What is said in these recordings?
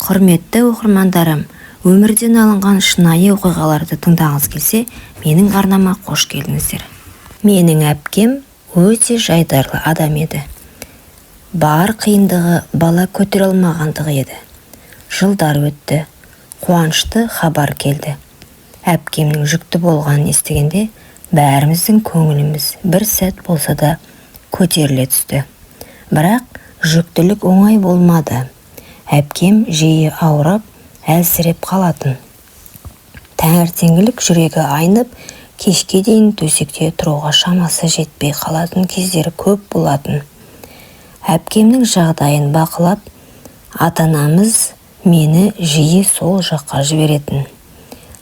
Құрметті оқырмандарым, өмірден алынған шынайы оқиғаларды тыңдағыңыз келсе, менің арнама қош келдіңіздер. Менің әпкем өте жайдарлы адам еді. Бар қиындығы бала көтере алмағандығы еді. Жылдар өтті, қуанышты хабар келді. Әпкемнің жүкті болғанын естігенде, бәріміздің көңіліміз бір сәт болса да көтеріле түсті. Бірақ жүктілік оңай болмады. Әпкем жиі ауырып, әлсіреп қалатын. Таңертеңгілік жүрегі айнып, кешке дейін төсекте тұруға шамасы жетпей қалатын кездері көп болатын. Әпкемнің жағдайын бақылап, ата-анамыз мені жиі сол жаққа жіберетін.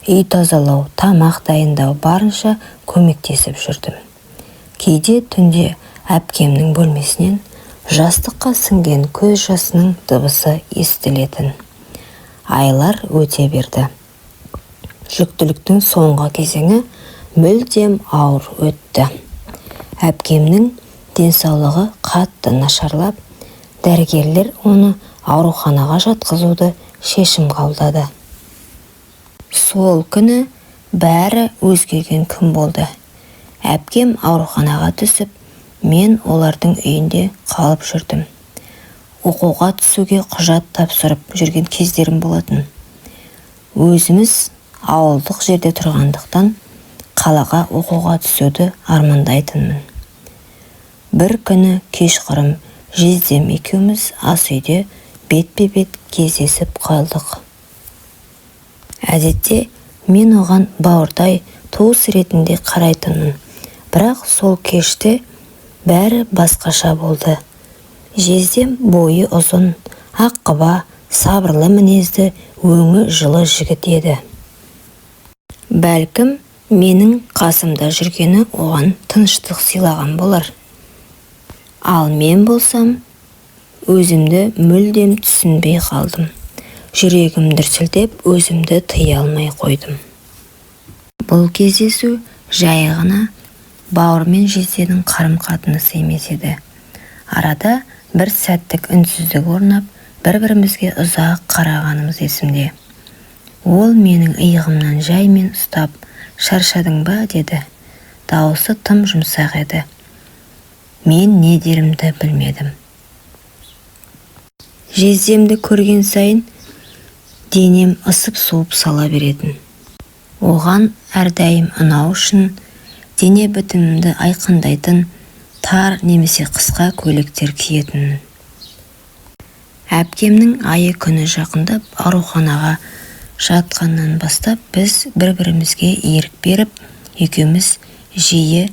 Үй тазалау, тамақ дайындау барынша көмектесіп жүрдім. Кейде түнде әпкемнің бөлмесінен жастыққа сіңген көз жасының дыбысы естілетін. Айлар өте берді. Жүктіліктің соңғы кезеңі мүлдем ауыр өтті. Әпкемнің денсаулығы қатты нашарлап, дәрігерлер оны ауруханаға жатқызуды шешім қабылдады. Сол күні бәрі өзгерген күн болды. Әпкем ауруханаға түсіп, мен олардың үйінде қалып жүрдім. Оқуға түсуге құжат тапсырып жүрген кездерім болатын. Өзіміз ауылдық жерде тұрғандықтан қалаға оқуға түсуді армандайтынмын. Бір күні кешқұрым жездем екеуміз ас үйде бетпе-бет кездесіп қалдық. Әдетте мен оған бауырдай туыс ретінде қарайтынмын, бірақ сол кеште бәрі басқаша болды. Жездем бойы ұзын, аққұба, сабырлы мінезді, өңі жылы жігіт еді. Бәлкім, менің қасымда жүргені оған тыныштық сыйлаған болар. Ал мен болсам, өзімді мүлдем түсінбей қалдым. Жүрегім дүрсілдеп, өзімді тыя алмай қойдым. Бұл кездесу жай ғана бауыр мен жезденің қарым-қатынасы емес еді. Арада бір сәттік үнсіздік орнап, бір-бірімізге ұзақ қарағанымыз есімде. Ол менің иығымнан жаймен ұстап, шаршадың ба деді. Дауысы тым жұмсақ еді. Мен не дерімді білмедім. Жездемді көрген сайын денем ысып-суып сала беретін. Оған әрдайым ұнау үшін дене бітімімді айқындайтын тар немесе қысқа көйлектер киетінмін. Әпкемнің айы күні жақындап ауруханаға жатқаннан бастап біз бір-бірімізге ерік беріп, екеуміз жиі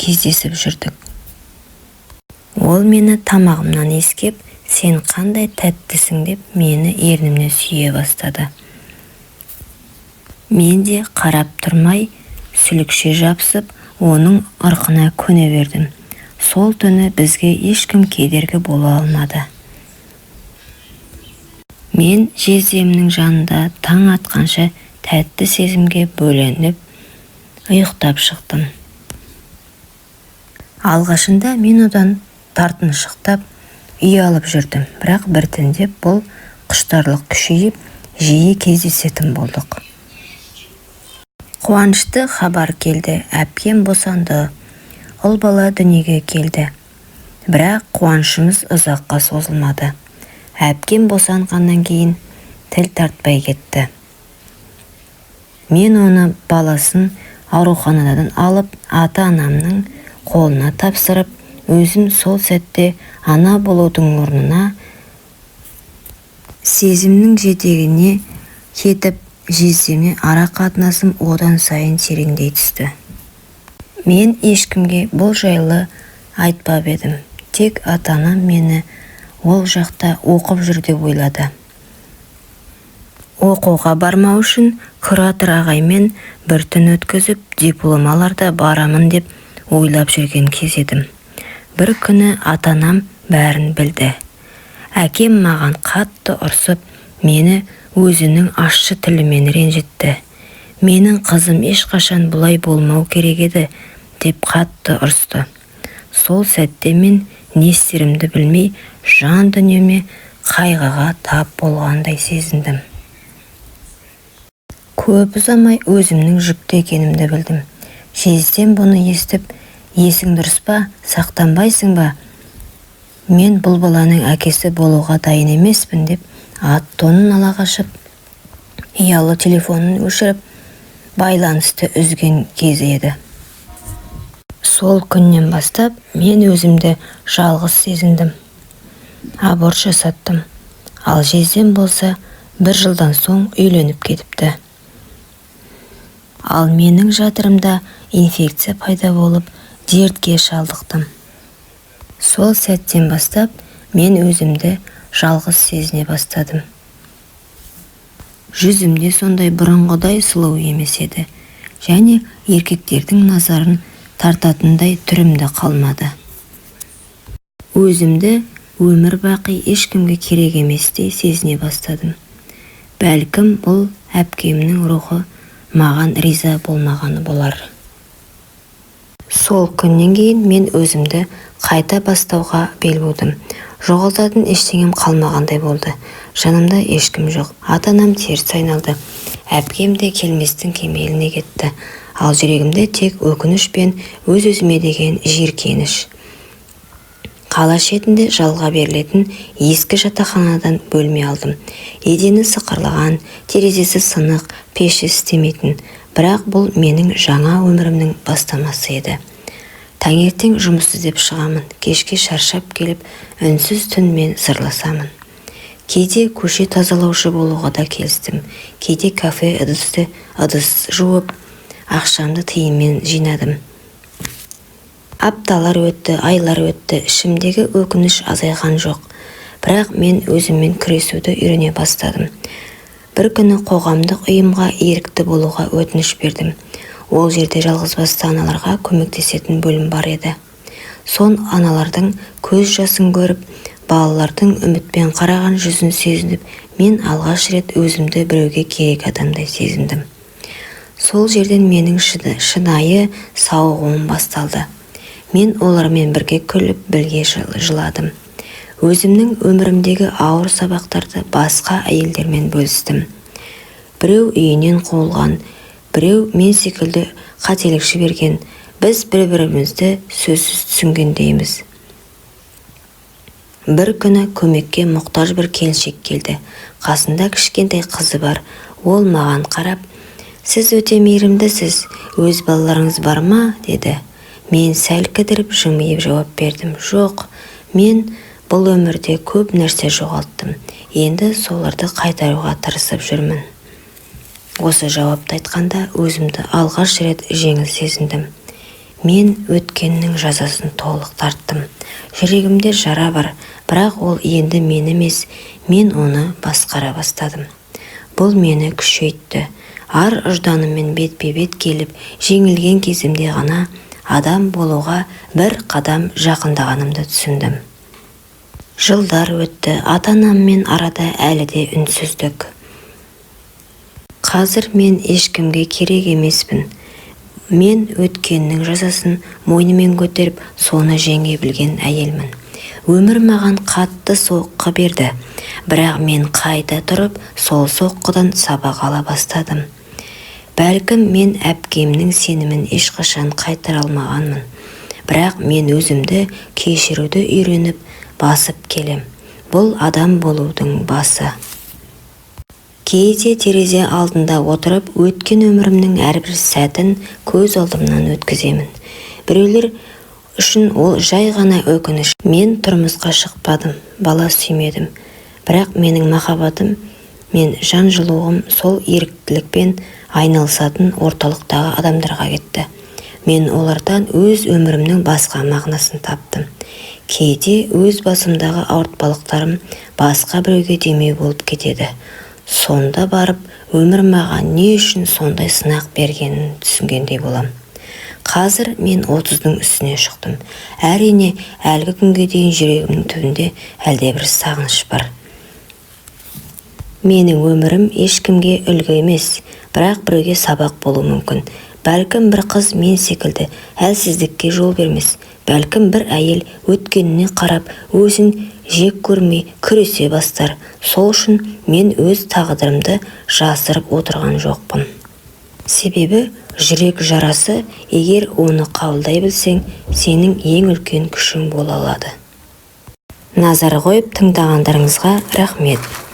кездесіп жүрдік. Ол мені тамағымнан иіскеп, сен қандай тәттісің деп мені ернімнен сүйе бастады. Мен де қарап тұрмай, сүлікше жапсып, оның ырқына көне бердім. Сол түні бізге ешкім кедергі бола алмады. Мен жездемнің жанында таң атқанша тәтті сезімге бөленіп, ұйықтап шықтым. Алғашында мен одан тартыншықтап, ұялып жүрдім, бірақ біртіндеп бұл құштарлық күшейіп, жиі кездесетін болдық. Қуанышты хабар келді, әпкем босанды, ұл бала дүниеге келді. Бірақ қуанышымыз ұзаққа созылмады. Әпкем босанғаннан кейін тіл тартпай кетті. Мен оны баласын ауруханадан алып, ата-анамның қолына тапсырып, өзім сол сәтте ана болудың орнына сезімнің жетегіне кетіп, жездеме ара қатынасым одан сайын тереңдей түсті. Мен ешкімге бұл жайлы айтпап едім. Тек ата-анам мені ол жақта оқып жүр деп ойлады. Оқуға бармау үшін куратор ағаймен бір түн өткізіп, диплом аларда барамын деп ойлап жүрген кез едім. Бір күні ата-анам бәрін білді. Әкем маған қатты ұрсып, мені өзінің ащы тілімен ренжітті. Менің қызым ешқашан бұлай болмау керек еді деп қатты ұрсты. Сол сәтте мен не істерімді білмей, жан дүниеме қайғыға тап болғандай сезіндім. Көп ұзамай өзімнің жүкті екенімді білдім. Жездем бұны естіп, есің дұрыс па, сақтанбайсың ба? Мен бұл баланың әкесі болуға дайын емеспін деп ат-тонын ала қашып, ұялы телефонын өшіріп, байланысты үзген кезі еді. Сол күннен бастап мен өзімді жалғыз сезіндім. Аборт жасаттым. Ал жездем болса 1 жылдан соң үйленіп кетіпті. Ал менің жатырымда инфекция пайда болып, дертке шалдықтым. Сол сәттен бастап мен өзімді жалғыз сезіне бастадым. Жүзімде сондай бұрынғыдай сұлу емес еді, және еркектердің назарын тартатындай түрімді қалмады. Өзімді өмір бақи ешкімге керек еместей сезіне бастадым. Бәлкім бұл әпкемнің рухы маған риза болмағаны болар. Сол күннен кейін мен өзімді қайта бастауға бел будым. Жоғалтатын ештеңем қалмағандай болды. Жанымда ешкім жоқ. Ата-анам теріс айналды. Әпкем де келместің кемеліне кетті. Ал жүрегімде тек өкініш пен өз-өзіме деген жиіркеніш. Қала шетінде жалға берілетін ескі жатақханадан бөлме алдым. Едені сықырлаған, терезесі сынық, пеші істемейтін. Бірақ бұл менің жаңа өмірімнің бастамасы еді. Таңертең жұмыс іздеп шығамын, кешке шаршап келіп, үнсіз түнмен сырласамын. Кейде көше тазалаушы болуға да келістім. Кейде кафе ыдыс жуып, ақшамды тиынмен жинадым. Апталар өтті, айлар өтті, ішімдегі өкініш азайған жоқ. Бірақ мен өзіммен күресуді үйрене бастадым. Бір күні қоғамдық ұйымға ерікті болуға өтініш бердім. Ол жерде жалғызбасты аналарға көмектесетін бөлім бар еді. Сон аналардың көз жасын көріп, балалардың үмітпен қараған жүзін сезініп, мен алғаш рет өзімді біреуге керек адамдай сезіндім. Сол жерден менің шынайы сауығуым басталды. Мен олармен бірге күліп, бірге жыладым. Өзімнің өмірімдегі ауыр сабақтарды басқа әйелдермен бөлістім. Біреу үйінен қуылған, біреу мен секілді қателік жіберген. Біз бір-бірімізді сөзсіз түсінгендейміз. Бір күні көмекке мұқтаж бір келіншек келді. Қасында кішкентай қызы бар. Ол маған қарап, «Сіз өте мейірімдісіз, өз балаларыңыз бар ма?» деді. Мен сәл кідіріп жымиып жауап бердім. «Жоқ, мен бұл өмірде көп нәрсе жоғалттым. Енді соларды қайтаруға тырысып жүрмін». Осы жауапты айтқанда өзімді алғаш рет жеңіл сезіндім. Мен өткеннің жазасын толық тарттым. Жүрегімде жара бар, бірақ ол енді мен емес, мен оны басқара бастадым. Бұл мені күшейтті. Ар ұжданыммен бетпе-бет келіп, жеңілген кезімде ғана адам болуға бір қадам жақындағанымды түсіндім. Жылдар өтті, ата-анаммен арада әлі де үнсіздік. Қазір мен ешкімге керек емеспін. Мен өткеннің жазасын мойнымен көтеріп, соны жеңе білген әйелмін. Өмір маған қатты соққы берді, бірақ мен қайта тұрып, сол соққыдан сабақ ала бастадым. Бәлкім мен әпкемнің сенімін ешқашан қайтара алмағанмын. Бірақ мен өзімді кешіруді үйреніп, басып келем. Бұл адам болудың басы. Кейде терезе алдында отырып, өткен өмірімнің әрбір сәтін көз алдымнан өткіземін. Біреулер үшін ол жай ғана өкініш. Мен тұрмысқа шықпадым, бала сүймедім. Бірақ менің махаббатым мен жан жылуым сол еріктілікпен айналысатын орталықтағы адамдарға кетті. Мен олардан өз өмірімнің басқа мағынасын таптым. Кейде өз басымдағы ауыртпалықтарым басқа біреуге демеу болып кетеді. Сонда барып, өмір маған не үшін сондай сынақ бергенін түсінгендей болам. Қазір мен 30-ның үстіне шықтым. Әрине, әлгі күнге дейін жүрегімнің түбінде әлде бір сағыныш бар. Менің өмірім ешкімге үлгі емес, бірақ біреуге сабақ болу мүмкін. бәлкім бір қыз мен секілді әлсіздікке жол бермес. Бәлкім бір әйел өткеніне қарап өзін жек көрмей күресе бастар. Сол үшін мен өз тағдырымды жасырып отырған жоқпын. Себебі жүрек жарасы, егер оны қабылдай білсең, сенің ең үлкен күшің бола алады. Назар қойып тыңдағандарыңызға рахмет.